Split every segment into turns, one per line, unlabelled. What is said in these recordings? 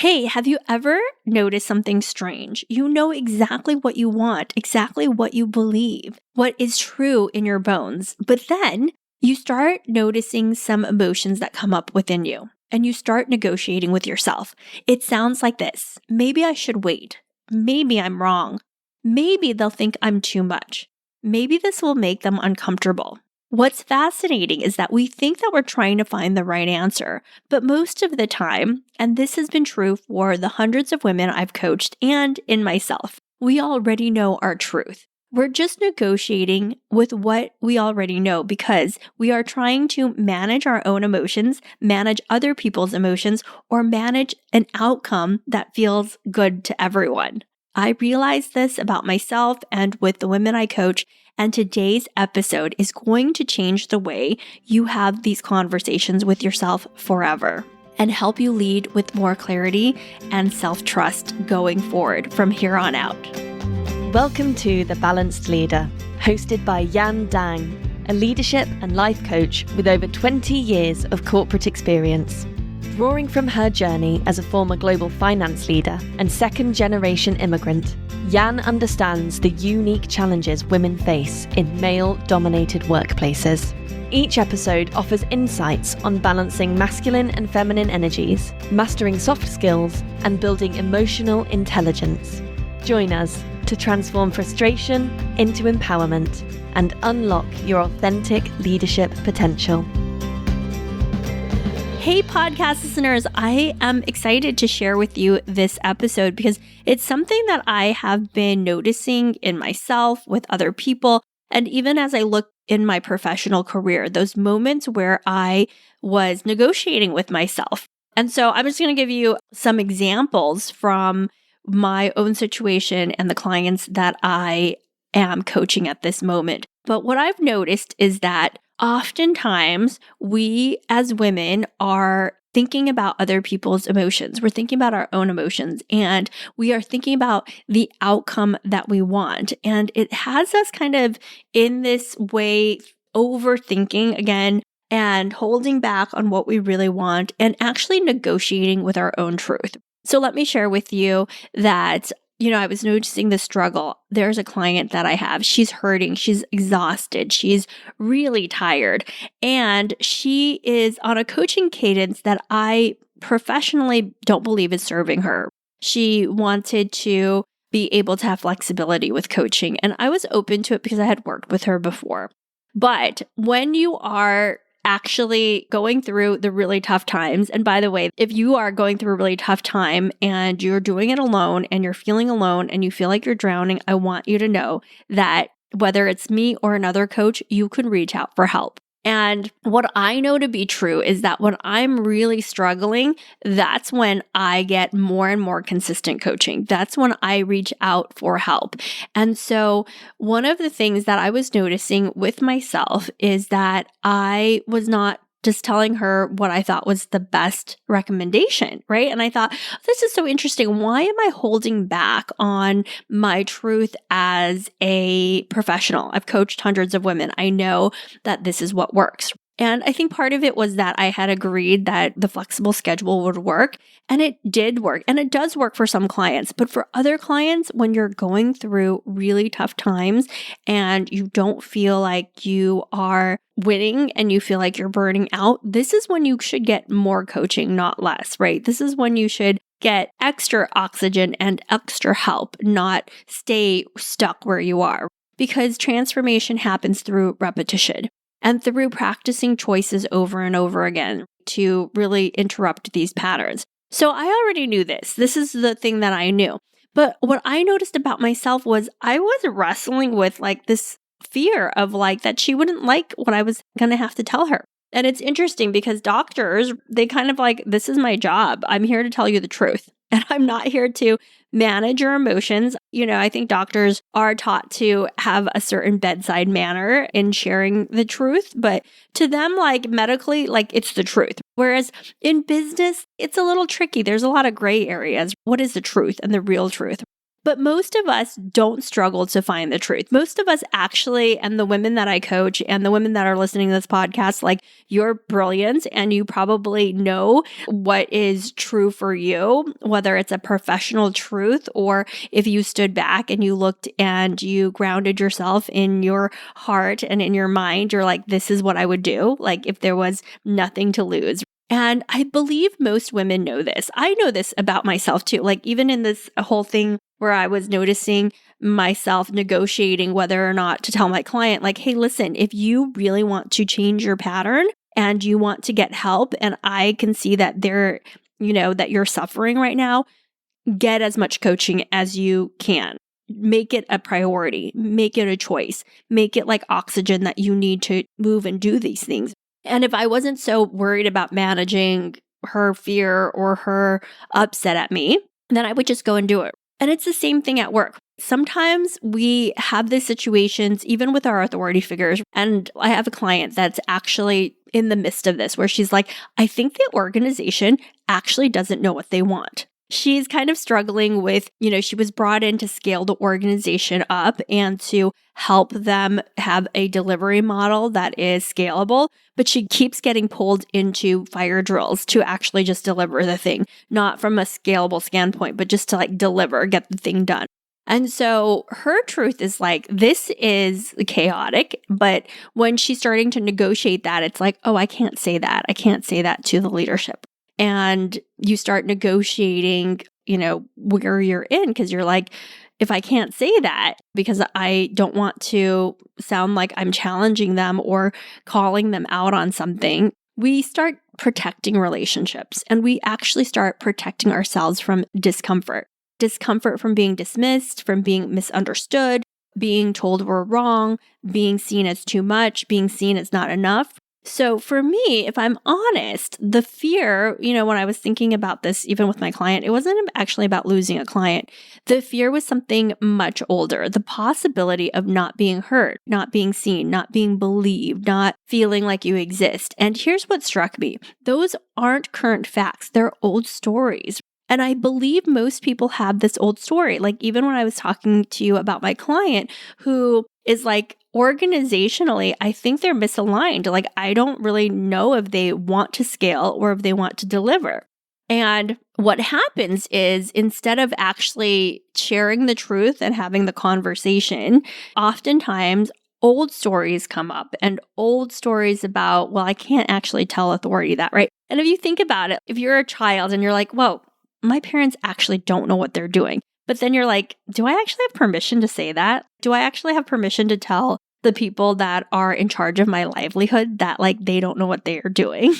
Hey, have you ever noticed something strange? You know exactly what you want, exactly what you believe, what is true in your bones. But then you start noticing some emotions that come up within you and you start negotiating with yourself. It sounds like this. Maybe I should wait. Maybe I'm wrong. Maybe they'll think I'm too much. Maybe this will make them uncomfortable. What's fascinating is that we think that we're trying to find the right answer, but most of the time, and this has been true for the hundreds of women I've coached and in myself, we already know our truth. We're just negotiating with what we already know because we are trying to manage our own emotions, manage other people's emotions, or manage an outcome that feels good to everyone. I realized this about myself and with the women I coach, and today's episode is going to change the way you have these conversations with yourself forever and help you lead with more clarity and self-trust going forward from here on out.
Welcome to The Balanced Leader, hosted by Yan Dang, a leadership and life coach with over 20 years of corporate experience. Drawing from her journey as a former global finance leader and second-generation immigrant, Yan understands the unique challenges women face in male-dominated workplaces. Each episode offers insights on balancing masculine and feminine energies, mastering soft skills, and building emotional intelligence. Join us to transform frustration into empowerment and unlock your authentic leadership potential.
Hey, podcast listeners, I am excited to share with you this episode because it's something that I have been noticing in myself, with other people, and even as I look in my professional career, those moments where I was negotiating with myself. And so I'm just going to give you some examples from my own situation and the clients that I am coaching at this moment. But what I've noticed is that oftentimes we as women are thinking about other people's emotions. We're thinking about our own emotions and we are thinking about the outcome that we want. And it has us kind of in this way overthinking again and holding back on what we really want and actually negotiating with our own truth. So let me share with you that I was noticing the struggle. There's a client that I have. She's hurting. She's exhausted. She's really tired. And she is on a coaching cadence that I professionally don't believe is serving her. She wanted to be able to have flexibility with coaching. And I was open to it because I had worked with her before. But when you are actually going through the really tough times. And by the way, if you are going through a really tough time and you're doing it alone and you're feeling alone and you feel like you're drowning, I want you to know that whether it's me or another coach, you can reach out for help. And what I know to be true is that when I'm really struggling, that's when I get more and more consistent coaching. That's when I reach out for help. And so one of the things that I was noticing with myself is that I was not just telling her what I thought was the best recommendation, right? And I thought, this is so interesting. Why am I holding back on my truth as a professional? I've coached hundreds of women. I know that this is what works. And I think part of it was that I had agreed that the flexible schedule would work, and it did work, and it does work for some clients. But for other clients, when you're going through really tough times and you don't feel like you are winning and you feel like you're burning out, this is when you should get more coaching, not less, right? This is when you should get extra oxygen and extra help, not stay stuck where you are. Because transformation happens through repetition and through practicing choices over and over again to really interrupt these patterns. So I already knew this. This is the thing that I knew. But what I noticed about myself was I was wrestling with like this fear of like that she wouldn't like what I was going to have to tell her. And it's interesting because doctors, they kind of like, this is my job. I'm here to tell you the truth. And I'm not here to manage your emotions. I think doctors are taught to have a certain bedside manner in sharing the truth, but to them, like medically, like it's the truth. Whereas in business, it's a little tricky. There's a lot of gray areas. What is the truth and the real truth? But most of us don't struggle to find the truth. Most of us actually, and the women that I coach and the women that are listening to this podcast, like, you're brilliant and you probably know what is true for you, whether it's a professional truth or if you stood back and you looked and you grounded yourself in your heart and in your mind, you're like, this is what I would do. Like, if there was nothing to lose. And I believe most women know this. I know this about myself too. Like, even in this whole thing where I was noticing myself negotiating whether or not to tell my client, like, hey, listen, if you really want to change your pattern and you want to get help, and I can see that that you're suffering right now, get as much coaching as you can. Make it a priority, make it a choice, make it like oxygen that you need to move and do these things. And if I wasn't so worried about managing her fear or her upset at me, then I would just go and do it. And it's the same thing at work. Sometimes we have these situations, even with our authority figures. And I have a client that's actually in the midst of this, where she's like, I think the organization actually doesn't know what they want. She's kind of struggling with, she was brought in to scale the organization up and to help them have a delivery model that is scalable, but she keeps getting pulled into fire drills to actually just deliver the thing, not from a scalable standpoint, but just to like deliver, get the thing done. And so her truth is like, this is chaotic. But when she's starting to negotiate that, it's like, oh, I can't say that. I can't say that to the leadership. And you start negotiating, where you're in, because you're like, if I can't say that because I don't want to sound like I'm challenging them or calling them out on something, we start protecting relationships, and we actually start protecting ourselves from discomfort from being dismissed, from being misunderstood, being told we're wrong, being seen as too much, being seen as not enough. So for me, if I'm honest, the fear, when I was thinking about this, even with my client, it wasn't actually about losing a client. The fear was something much older. The possibility of not being heard, not being seen, not being believed, not feeling like you exist. And here's what struck me. Those aren't current facts. They're old stories. And I believe most people have this old story. Like, even when I was talking to you about my client who is like, organizationally, I think they're misaligned. Like, I don't really know if they want to scale or if they want to deliver. And what happens is, instead of actually sharing the truth and having the conversation, oftentimes old stories come up, and old stories about, well, I can't actually tell authority that, right? And if you think about it, if you're a child and you're like, whoa, my parents actually don't know what they're doing. But then you're like, do I actually have permission to say that? Do I actually have permission to tell the people that are in charge of my livelihood that like they don't know what they are doing?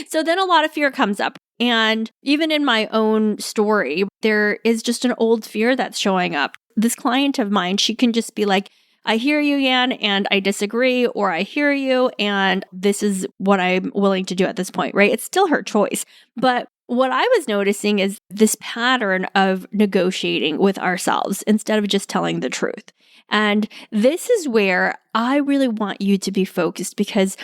So then a lot of fear comes up. And even in my own story, there is just an old fear that's showing up. This client of mine, she can just be like, I hear you, Yan, and I disagree, or I hear you, and this is what I'm willing to do at this point, right? It's still her choice. But what I was noticing is this pattern of negotiating with ourselves instead of just telling the truth. And this is where I really want you to be focused, because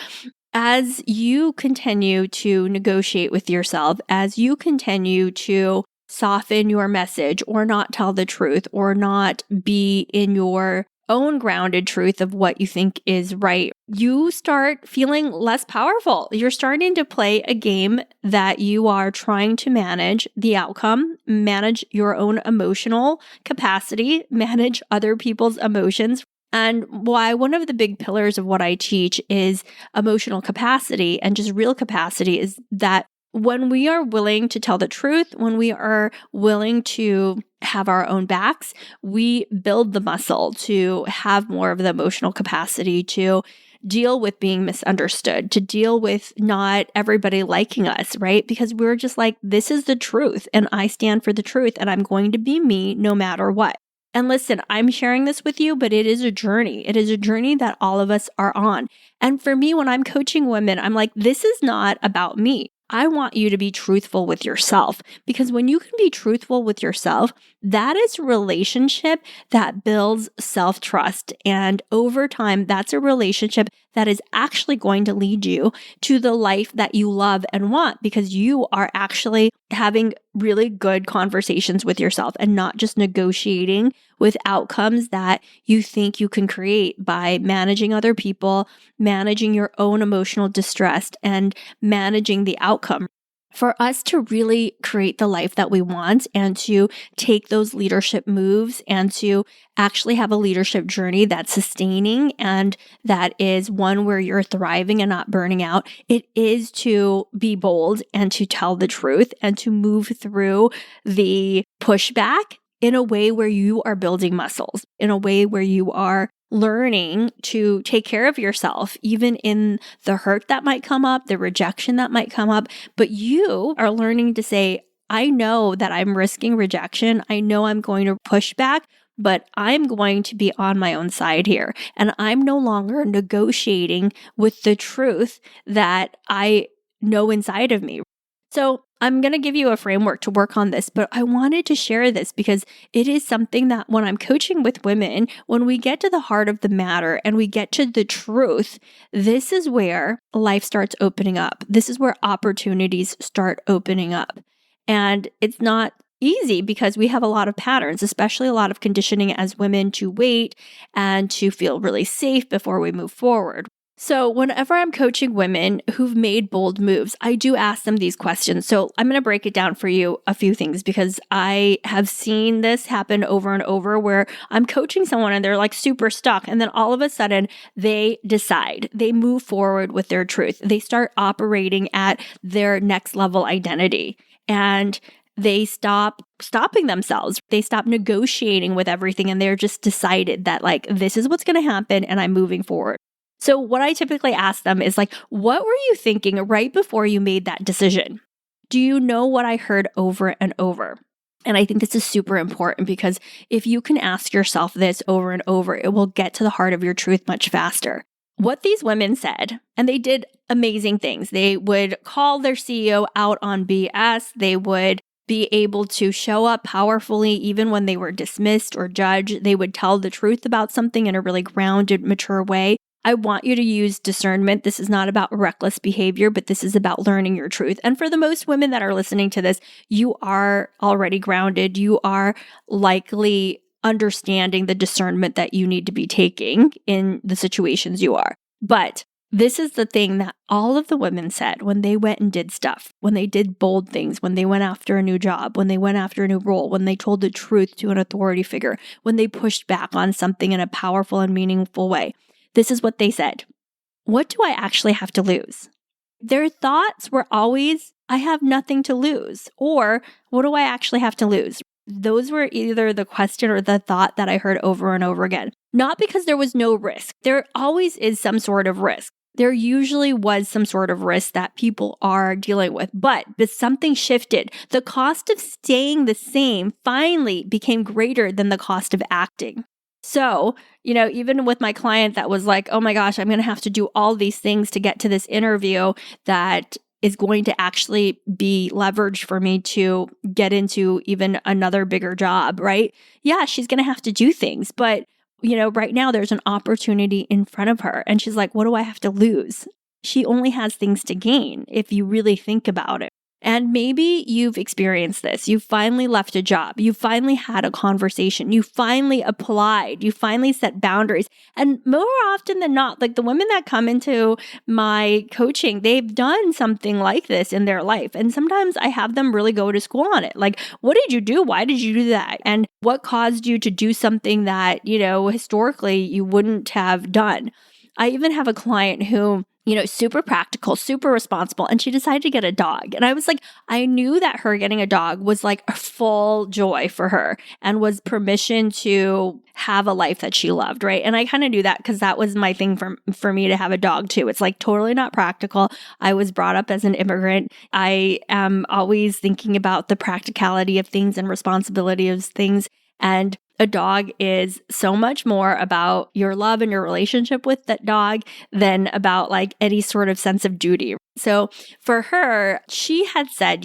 as you continue to negotiate with yourself, as you continue to soften your message or not tell the truth or not be in your own grounded truth of what you think is right, you start feeling less powerful. You're starting to play a game that you are trying to manage the outcome, manage your own emotional capacity, manage other people's emotions. And why one of the big pillars of what I teach is emotional capacity, and just real capacity, is that when we are willing to tell the truth, when we are willing to have our own backs, we build the muscle to have more of the emotional capacity to deal with being misunderstood, to deal with not everybody liking us, right? Because we're just like, this is the truth, and I stand for the truth, and I'm going to be me no matter what. And listen, I'm sharing this with you, but it is a journey. It is a journey that all of us are on. And for me, when I'm coaching women, I'm like, this is not about me. I want you to be truthful with yourself, because when you can be truthful with yourself, that is a relationship that builds self-trust. And over time, that's a relationship that is actually going to lead you to the life that you love and want, because you are actually having really good conversations with yourself and not just negotiating with outcomes that you think you can create by managing other people, managing your own emotional distress, and managing the outcome. For us to really create the life that we want and to take those leadership moves and to actually have a leadership journey that's sustaining and that is one where you're thriving and not burning out, it is to be bold and to tell the truth and to move through the pushback in a way where you are building muscles, in a way where you are learning to take care of yourself, even in the hurt that might come up, the rejection that might come up. But you are learning to say, I know that I'm risking rejection. I know I'm going to push back, but I'm going to be on my own side here. And I'm no longer negotiating with the truth that I know inside of me. So I'm going to give you a framework to work on this, but I wanted to share this because it is something that when I'm coaching with women, when we get to the heart of the matter and we get to the truth, this is where life starts opening up. This is where opportunities start opening up. And it's not easy because we have a lot of patterns, especially a lot of conditioning as women to wait and to feel really safe before we move forward. So whenever I'm coaching women who've made bold moves, I do ask them these questions. So I'm going to break it down for you a few things because I have seen this happen over and over where I'm coaching someone and they're like super stuck. And then all of a sudden they decide, they move forward with their truth. They start operating at their next level identity and they stop stopping themselves. They stop negotiating with everything and they're just decided that like, this is what's going to happen and I'm moving forward. So what I typically ask them is like, what were you thinking right before you made that decision? Do you know what I heard over and over? And I think this is super important because if you can ask yourself this over and over, it will get to the heart of your truth much faster. What these women said, and they did amazing things. They would call their CEO out on BS. They would be able to show up powerfully even when they were dismissed or judged. They would tell the truth about something in a really grounded, mature way. I want you to use discernment. This is not about reckless behavior, but this is about learning your truth. And for the most women that are listening to this, you are already grounded. You are likely understanding the discernment that you need to be taking in the situations you are. But this is the thing that all of the women said when they went and did stuff, when they did bold things, when they went after a new job, when they went after a new role, when they told the truth to an authority figure, when they pushed back on something in a powerful and meaningful way. This is what they said. What do I actually have to lose? Their thoughts were always, I have nothing to lose, or what do I actually have to lose? Those were either the question or the thought that I heard over and over again. Not because there was no risk. There always is some sort of risk. There usually was some sort of risk that people are dealing with, but something shifted. The cost of staying the same finally became greater than the cost of acting. So, even with my client that was like, oh my gosh, I'm going to have to do all these things to get to this interview that is going to actually be leveraged for me to get into even another bigger job, right? Yeah, she's going to have to do things, but right now there's an opportunity in front of her and she's like, what do I have to lose? She only has things to gain if you really think about it. And maybe you've experienced this. You finally left a job. You finally had a conversation. You finally applied. You finally set boundaries. And more often than not, like the women that come into my coaching, they've done something like this in their life. And sometimes I have them really go to school on it. Like, what did you do? Why did you do that? And what caused you to do something that, historically you wouldn't have done? I even have a client who super practical, super responsible. And she decided to get a dog. And I was like, I knew that her getting a dog was like a full joy for her and was permission to have a life that she loved, right? And I kind of knew that because that was my thing for me to have a dog too. It's like totally not practical. I was brought up as an immigrant. I am always thinking about the practicality of things and responsibility of things. And a dog is so much more about your love and your relationship with that dog than about like any sort of sense of duty. So for her, she had said,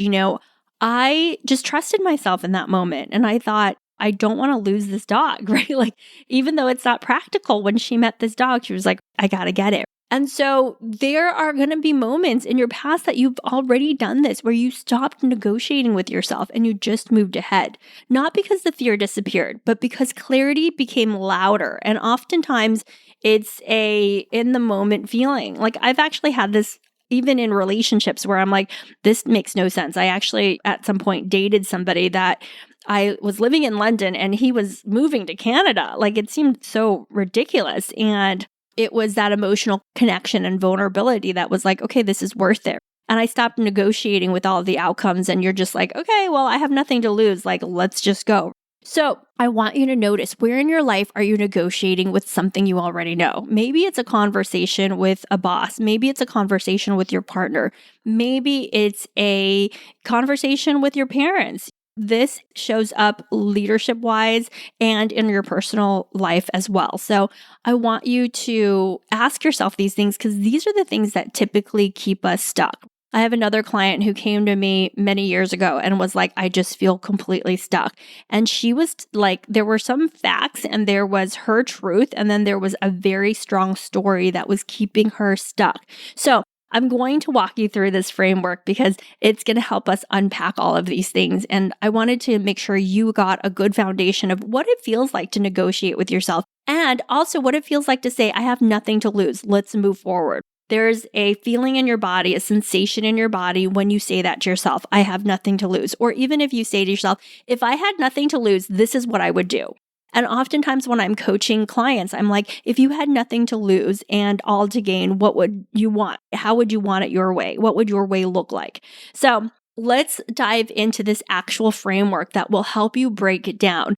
I just trusted myself in that moment. And I thought, I don't want to lose this dog, right? Like, even though it's not practical, when she met this dog, she was like, I got to get it. And so there are going to be moments in your past that you've already done this where you stopped negotiating with yourself and you just moved ahead. Not because the fear disappeared, but because clarity became louder. And oftentimes it's a in the moment feeling. Like I've actually had this even in relationships where I'm like, this makes no sense. I actually at some point dated somebody that I was living in London and he was moving to Canada. Like it seemed so ridiculous. And it was that emotional connection and vulnerability that was like, okay, this is worth it. And I stopped negotiating with all of the outcomes. And you're just like, okay, well, I have nothing to lose. Like, let's just go. So I want you to notice where in your life are you negotiating with something you already know? Maybe it's a conversation with a boss. Maybe it's a conversation with your partner. Maybe it's a conversation with your parents. This shows up leadership wise and in your personal life as well. So I want you to ask yourself these things because these are the things that typically keep us stuck. I have another client who came to me many years ago and was like, I just feel completely stuck. And she was like, there were some facts and there was her truth. And then there was a very strong story that was keeping her stuck. So I'm going to walk you through this framework because it's going to help us unpack all of these things. And I wanted to make sure you got a good foundation of what it feels like to negotiate with yourself and also what it feels like to say, I have nothing to lose. Let's move forward. There's a feeling in your body, a sensation in your body when you say that to yourself, I have nothing to lose. Or even if you say to yourself, if I had nothing to lose, this is what I would do. And oftentimes when I'm coaching clients, I'm like, if you had nothing to lose and all to gain, what would you want? How would you want it your way? What would your way look like? So let's dive into this actual framework that will help you break it down.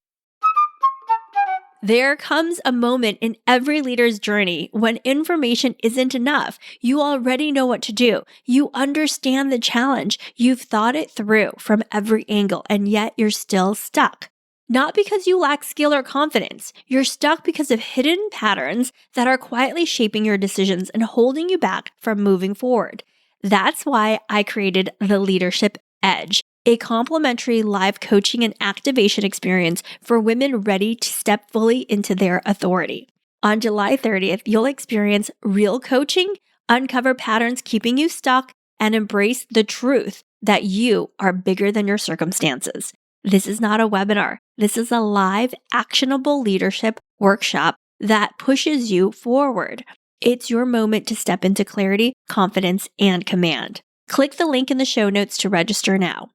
There comes a moment in every leader's journey when information isn't enough. You already know what to do. You understand the challenge. You've thought it through from every angle, and yet you're still stuck. Not because you lack skill or confidence. You're stuck because of hidden patterns that are quietly shaping your decisions and holding you back from moving forward. That's why I created the Leadership Edge, a complimentary live coaching and activation experience for women ready to step fully into their authority. On July 30th, you'll experience real coaching, uncover patterns keeping you stuck, and embrace the truth that you are bigger than your circumstances. This is not a webinar. This is a live, actionable leadership workshop that pushes you forward. It's your moment to step into clarity, confidence, and command. Click the link in the show notes to register now.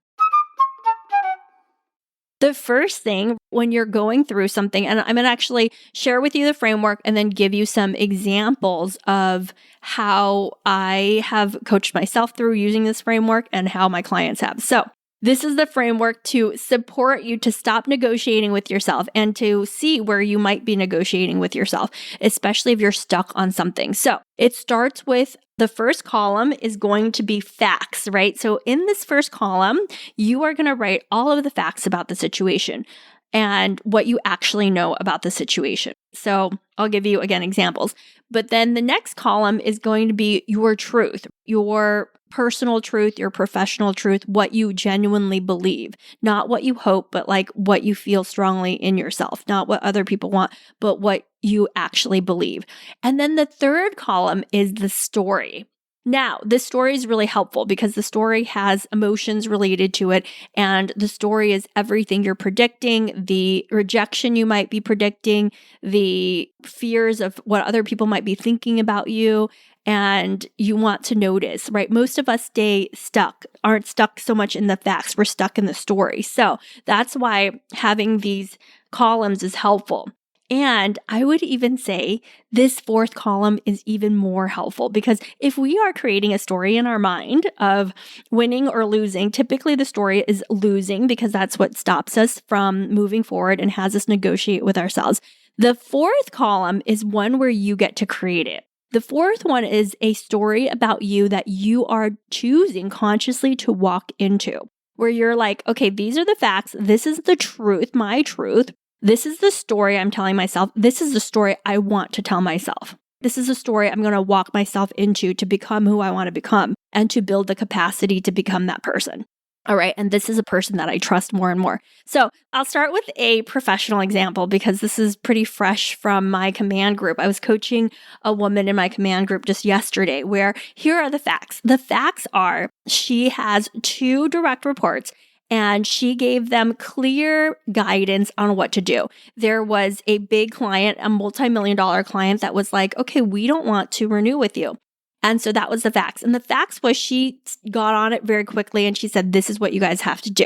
The first thing when you're going through something, and I'm going to actually share with you the framework and then give you some examples of how I have coached myself through using this framework and how my clients have. So this is the framework to support you to stop negotiating with yourself and to see where you might be negotiating with yourself, especially if you're stuck on something. So it starts with the first column is going to be facts, right? So in this first column, you are going to write all of the facts about the situation and what you actually know about the situation. So I'll give you, again, examples. But then the next column is going to be your truth, your personal truth, your professional truth, what you genuinely believe, not what you hope, but like what you feel strongly in yourself, not what other people want, but what you actually believe. And then the third column is the story. Now, this story is really helpful because the story has emotions related to it, and the story is everything you're predicting, the rejection you might be predicting, the fears of what other people might be thinking about you, and you want to notice, right? Most of us aren't stuck so much in the facts, we're stuck in the story. So that's why having these columns is helpful. And I would even say this fourth column is even more helpful because if we are creating a story in our mind of winning or losing, typically the story is losing because that's what stops us from moving forward and has us negotiate with ourselves. The fourth column is one where you get to create it. The fourth one is a story about you that you are choosing consciously to walk into, where you're like, okay, these are the facts. This is the truth, my truth. This is the story I'm telling myself. This is the story I want to tell myself. This is a story I'm going to walk myself into to become who I want to become and to build the capacity to become that person. All right. And this is a person that I trust more and more. So I'll start with a professional example because this is pretty fresh from my command group. I was coaching a woman in my command group just yesterday where here are the facts. The facts are she has 2 direct reports and she gave them clear guidance on what to do. There was a big client, a multi-million-dollar client that was like, okay, we don't want to renew with you. And so that was the facts. And the facts was she got on it very quickly and she said, this is what you guys have to do.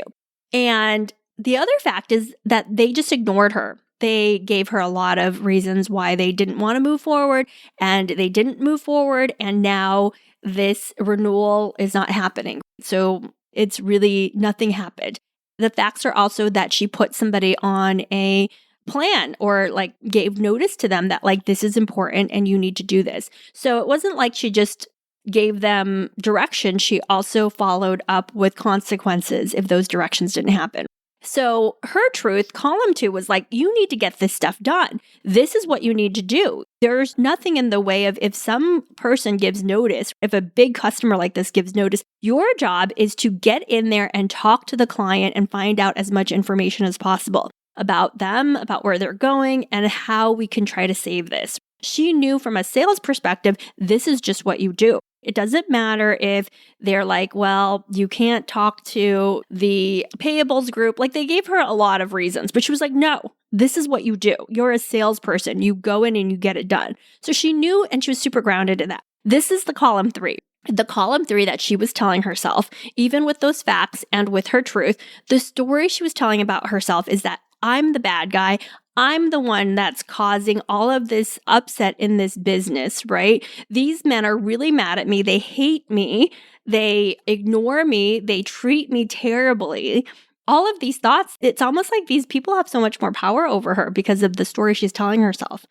And the other fact is that they just ignored her. They gave her a lot of reasons why they didn't want to move forward and they didn't move forward. And now this renewal is not happening. So it's really nothing happened. The facts are also that she put somebody on a plan or like gave notice to them that like this is important and you need to do this. So it wasn't like she just gave them direction. She also followed up with consequences if those directions didn't happen. So her truth, column 2, was like, you need to get this stuff done. This is what you need to do. There's nothing in the way of if some person gives notice, if a big customer like this gives notice, your job is to get in there and talk to the client and find out as much information as possible about them, about where they're going, and how we can try to save this. She knew from a sales perspective, this is just what you do. It doesn't matter if they're like, well, you can't talk to the payables group. Like they gave her a lot of reasons, but she was like, no, this is what you do. You're a salesperson. You go in and you get it done. So she knew and she was super grounded in that. This is the column 3. The column 3 that she was telling herself, even with those facts and with her truth, the story she was telling about herself is that I'm the bad guy. I'm the one that's causing all of this upset in this business, right? These men are really mad at me. They hate me. They ignore me. They treat me terribly. All of these thoughts, it's almost like these people have so much more power over her because of the story she's telling herself.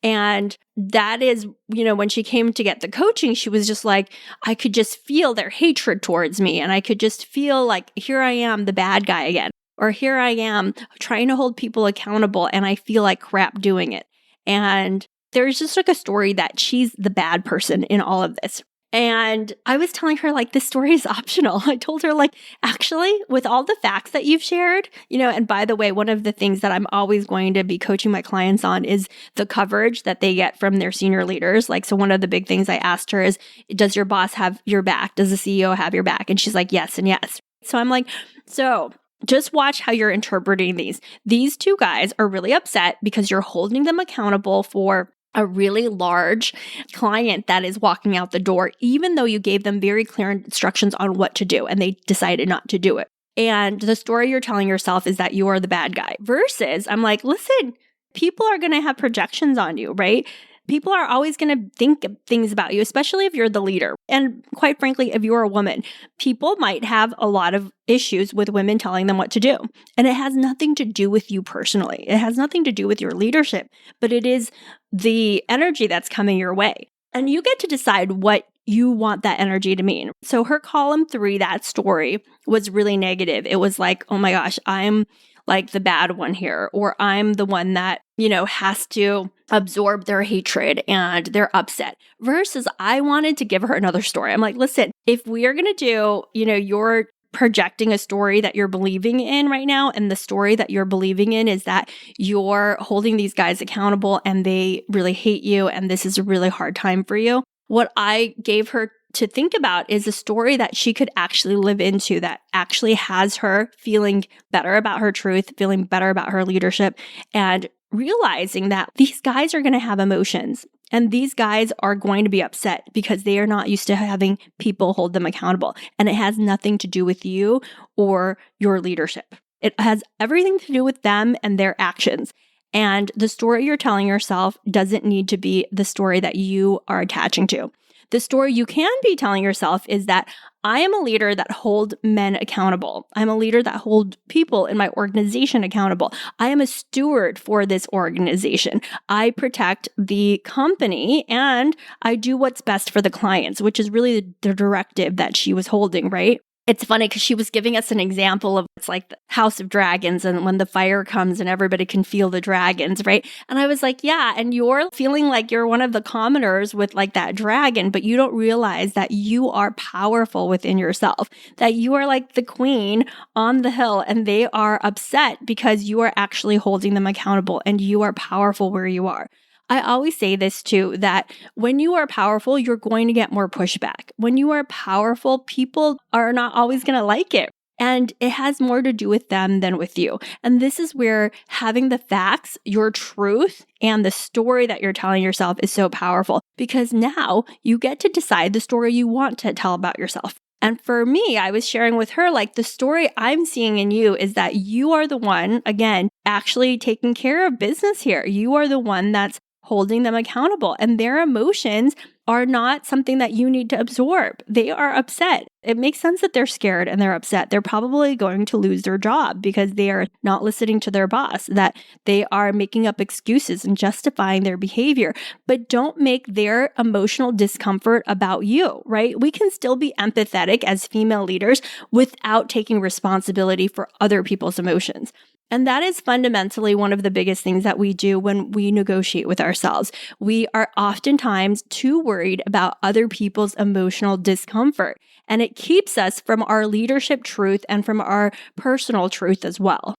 And that is, when she came to get the coaching, she was just like, I could just feel their hatred towards me. And I could just feel like, here I am, the bad guy again. Or here I am trying to hold people accountable and I feel like crap doing it. And there's just like a story that she's the bad person in all of this. And I was telling her like, this story is optional. I told her like, actually, with all the facts that you've shared, and by the way, one of the things that I'm always going to be coaching my clients on is the coverage that they get from their senior leaders. Like, so one of the big things I asked her is, does your boss have your back? Does the CEO have your back? And she's like, yes and yes. So I'm like, so just watch how you're interpreting these. These 2 guys are really upset because you're holding them accountable for a really large client that is walking out the door, even though you gave them very clear instructions on what to do and they decided not to do it. And the story you're telling yourself is that you are the bad guy versus I'm like, listen, people are going to have projections on you, right? People are always going to think things about you, especially if you're the leader. And quite frankly, if you're a woman, people might have a lot of issues with women telling them what to do. And it has nothing to do with you personally. It has nothing to do with your leadership, but it is the energy that's coming your way. And you get to decide what you want that energy to mean. So her column 3, that story was really negative. It was like, oh my gosh, I'm like the bad one here, or I'm the one that, has to absorb their hatred and their upset versus I wanted to give her another story. I'm like, listen, if we are going to do, you're projecting a story that you're believing in right now. And the story that you're believing in is that you're holding these guys accountable and they really hate you. And this is a really hard time for you. What I gave her to think about is a story that she could actually live into that actually has her feeling better about her truth, feeling better about her leadership, and realizing that these guys are going to have emotions and these guys are going to be upset because they are not used to having people hold them accountable. And it has nothing to do with you or your leadership. It has everything to do with them and their actions. And the story you're telling yourself doesn't need to be the story that you are attaching to. The story you can be telling yourself is that I am a leader that hold men accountable. I'm a leader that hold people in my organization accountable. I am a steward for this organization. I protect the company and I do what's best for the clients, which is really the directive that she was holding, right? it's funny because she was giving us an example of it's like the House of Dragons and when the fire comes and everybody can feel the dragons, right? And I was like, yeah, and you're feeling like you're one of the commoners with like that dragon, but you don't realize that you are powerful within yourself, that you are like the queen on the hill and they are upset because you are actually holding them accountable and you are powerful where you are. I always say this too, that when you are powerful, you're going to get more pushback. When you are powerful, people are not always going to like it. And it has more to do with them than with you. And this is where having the facts, your truth, and the story that you're telling yourself is so powerful because now you get to decide the story you want to tell about yourself. And for me, I was sharing with her, like, the story I'm seeing in you is that you are the one, again, actually taking care of business here. You are the one that's holding them accountable, and their emotions are not something that you need to absorb. They are upset. It makes sense that they're scared and they're upset. They're probably going to lose their job because they are not listening to their boss, that they are making up excuses and justifying their behavior. But don't make their emotional discomfort about you, right? We can still be empathetic as female leaders without taking responsibility for other people's emotions. And that is fundamentally one of the biggest things that we do when we negotiate with ourselves. We are oftentimes too worried about other people's emotional discomfort, and it keeps us from our leadership truth and from our personal truth as well.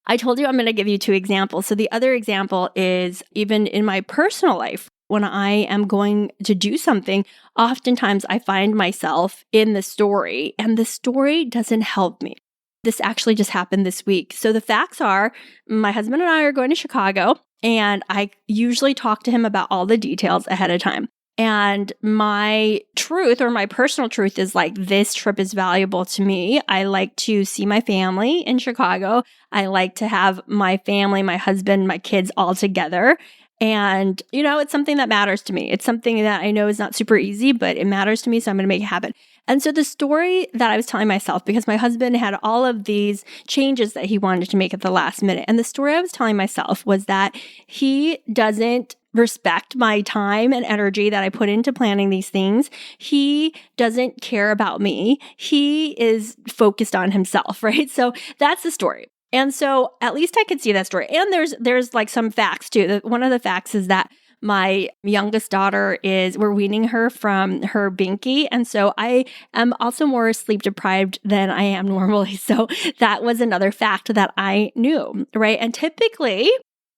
I told you I'm going to give you 2 examples. So the other example is even in my personal life. When I am going to do something, oftentimes I find myself in the story, and the story doesn't help me. This actually just happened this week. So the facts are, my husband and I are going to Chicago, and I usually talk to him about all the details ahead of time. And my truth or my personal truth is like, this trip is valuable to me. I like to see my family in Chicago. I like to have my family, my husband, my kids all together. And, it's something that matters to me. It's something that I know is not super easy, but it matters to me. So I'm going to make it happen. And so the story that I was telling myself, because my husband had all of these changes that he wanted to make at the last minute. And the story I was telling myself was that he doesn't respect my time and energy that I put into planning these things. He doesn't care about me. He is focused on himself, right? So that's the story. And so at least I could see that story. And there's like some facts too. One of the facts is that my youngest daughter we're weaning her from her binky. And so I am also more sleep deprived than I am normally. So that was another fact that I knew, right? And typically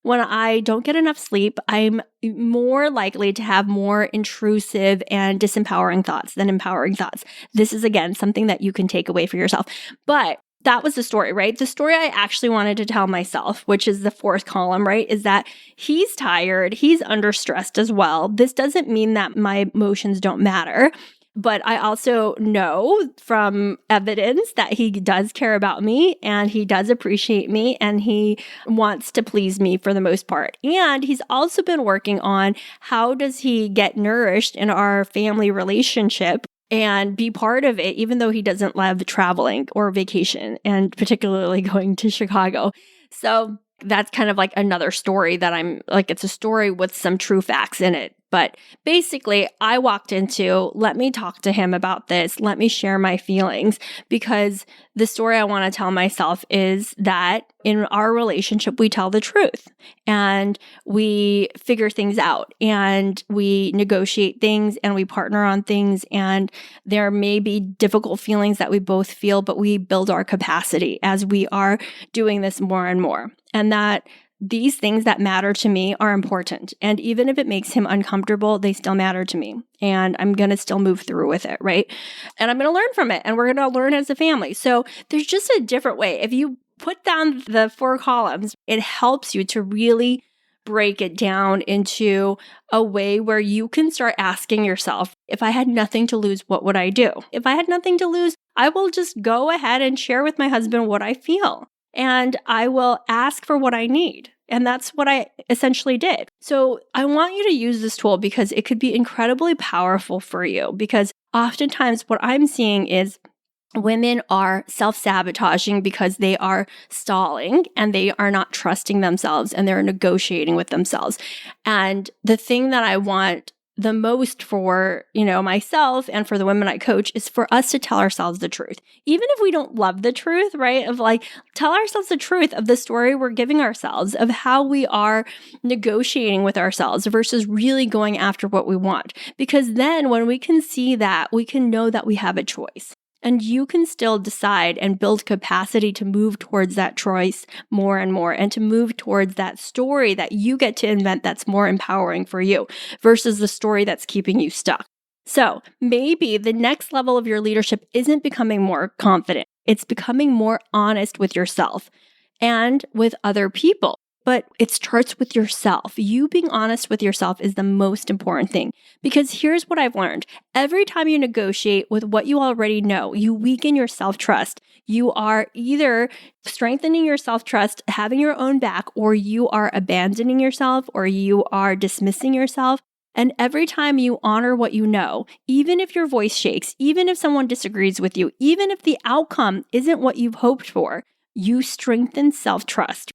when I don't get enough sleep, I'm more likely to have more intrusive and disempowering thoughts than empowering thoughts. This is, again, something that you can take away for yourself. But that was the story, right? The story I actually wanted to tell myself, which is the 4th column, right, is that he's tired, he's under stressed as well. This doesn't mean that my emotions don't matter, but I also know from evidence that he does care about me and he does appreciate me and he wants to please me for the most part. And he's also been working on how does he get nourished in our family relationship and be part of it, even though he doesn't love traveling or vacation, and particularly going to Chicago. So that's kind of like another story that I'm like, it's a story with some true facts in it. But basically, I walked into, let me talk to him about this. Let me share my feelings, because the story I want to tell myself is that in our relationship, we tell the truth and we figure things out and we negotiate things and we partner on things. And there may be difficult feelings that we both feel, but we build our capacity as we are doing this more and more. And that these things that matter to me are important. And even if it makes him uncomfortable, they still matter to me. And I'm going to still move through with it, right? And I'm going to learn from it. And we're going to learn as a family. So there's just a different way. If you put down the 4 columns, it helps you to really break it down into a way where you can start asking yourself, if I had nothing to lose, what would I do? If I had nothing to lose, I will just go ahead and share with my husband what I feel. And I will ask for what I need. And that's what I essentially did. So I want you to use this tool because it could be incredibly powerful for you. Because oftentimes what I'm seeing is women are self-sabotaging because they are stalling and they are not trusting themselves and they're negotiating with themselves. And the thing that I want the most for, myself and for the women I coach is for us to tell ourselves the truth. Even if we don't love the truth, right? Of tell ourselves the truth of the story we're giving ourselves, of how we are negotiating with ourselves versus really going after what we want. Because then when we can see that, we can know that we have a choice. And you can still decide and build capacity to move towards that choice more and more, and to move towards that story that you get to invent that's more empowering for you versus the story that's keeping you stuck. So maybe the next level of your leadership isn't becoming more confident. It's becoming more honest with yourself and with other people. But it starts with yourself. You being honest with yourself is the most important thing. Because here's what I've learned. Every time you negotiate with what you already know, you weaken your self-trust. You are either strengthening your self-trust, having your own back, or you are abandoning yourself, or you are dismissing yourself. And every time you honor what you know, even if your voice shakes, even if someone disagrees with you, even if the outcome isn't what you've hoped for, you strengthen self-trust.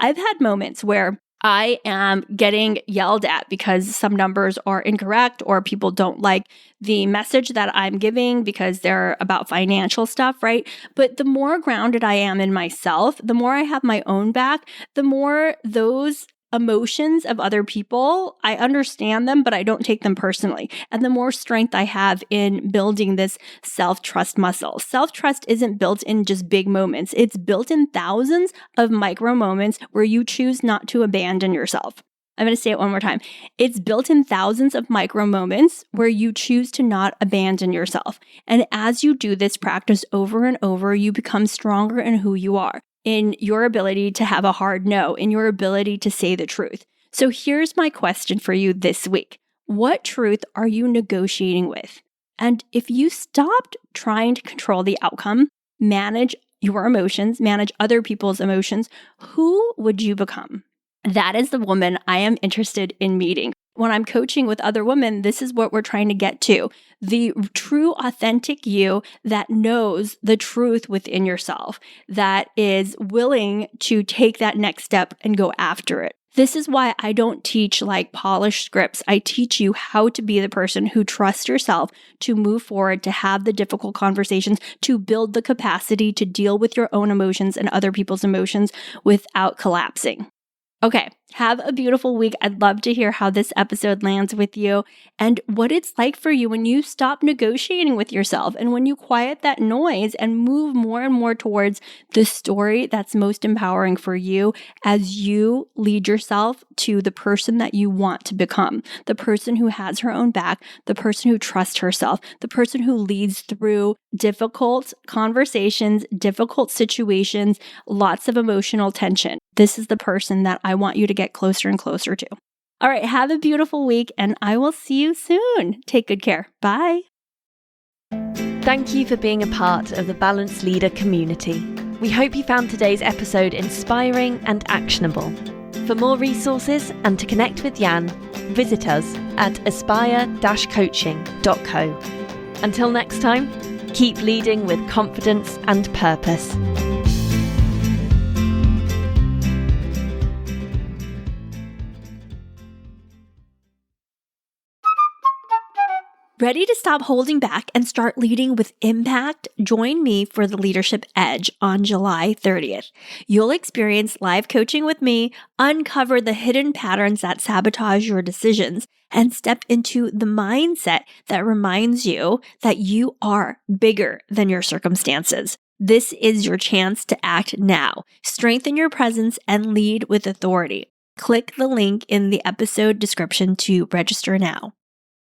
I've had moments where I am getting yelled at because some numbers are incorrect or people don't like the message that I'm giving because they're about financial stuff, right? But the more grounded I am in myself, the more I have my own back, the more those emotions of other people, I understand them, but I don't take them personally. And the more strength I have in building this self-trust muscle. Self-trust isn't built in just big moments. It's built in thousands of micro moments where you choose not to abandon yourself. I'm going to say it one more time. It's built in thousands of micro moments where you choose to not abandon yourself. And as you do this practice over and over, you become stronger in who you are, in your ability to have a hard no, in your ability to say the truth. So here's my question for you this week. What truth are you negotiating with? And if you stopped trying to control the outcome, manage your emotions, manage other people's emotions, who would you become? That is the woman I am interested in meeting. When I'm coaching with other women, this is what we're trying to get to. The true, authentic you that knows the truth within yourself, that is willing to take that next step and go after it. This is why I don't teach like polished scripts. I teach you how to be the person who trusts yourself to move forward, to have the difficult conversations, to build the capacity to deal with your own emotions and other people's emotions without collapsing. Okay, have a beautiful week. I'd love to hear how this episode lands with you and what it's like for you when you stop negotiating with yourself and when you quiet that noise and move more and more towards the story that's most empowering for you as you lead yourself to the person that you want to become, the person who has her own back, the person who trusts herself, the person who leads through difficult conversations, difficult situations, lots of emotional tension. This is the person that I want you to get closer and closer to. All right, have a beautiful week, and I will see you soon. Take good care. Bye.
Thank you for being a part of the Balanced Leader community. We hope you found today's episode inspiring and actionable. For more resources and to connect with Jan, visit us at aspire-coaching.co. Until next time, keep leading with confidence and purpose.
Ready to stop holding back and start leading with impact? Join me for the Leadership Edge on July 30th. You'll experience live coaching with me, uncover the hidden patterns that sabotage your decisions, and step into the mindset that reminds you that you are bigger than your circumstances. This is your chance to act now. Strengthen your presence and lead with authority. Click the link in the episode description to register now.